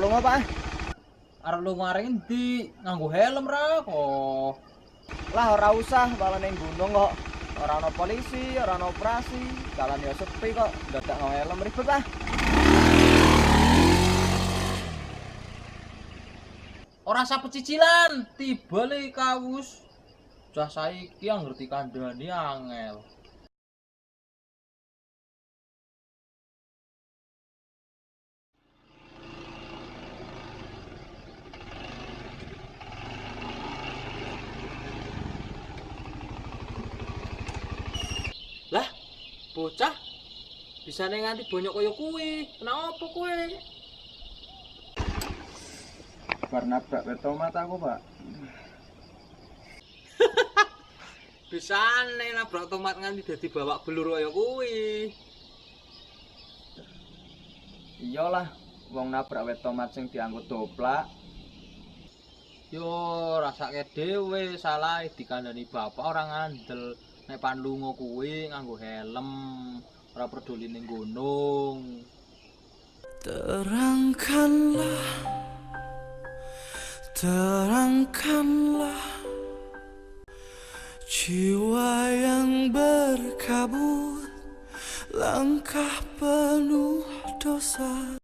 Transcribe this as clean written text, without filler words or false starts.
lunga, Pak. Arep lunga arek endi? Nganggo helm ra kok. Lah ora usah, malah ning gunung kok. Ora ana polisi, ora ana operasi, jalan ya sepi kok. Dadak nggo helm ribet, Pak. Ora usah pecicilan, tiba le kawus. Cah saiki yang ngerti kandhani angel. Lah, bocah bisa nganti bonyok kaya kuwi. Kenapa kowe? Bar nabrak tomat aku, Pak. Bisane nabrak tomat nganti dadi bawak belur kaya kuwi. Iyalah, wong nabrak wet tomat sing dianggo doplak. Yo rasake dhewe salah dikandani bapak orang ngandel. Nek pan lunga kuwi nganggo helm, ora peduli ning gunung. Terangkanlah, terangkanlah jiwa yang berkabut, langkah penuh dosa.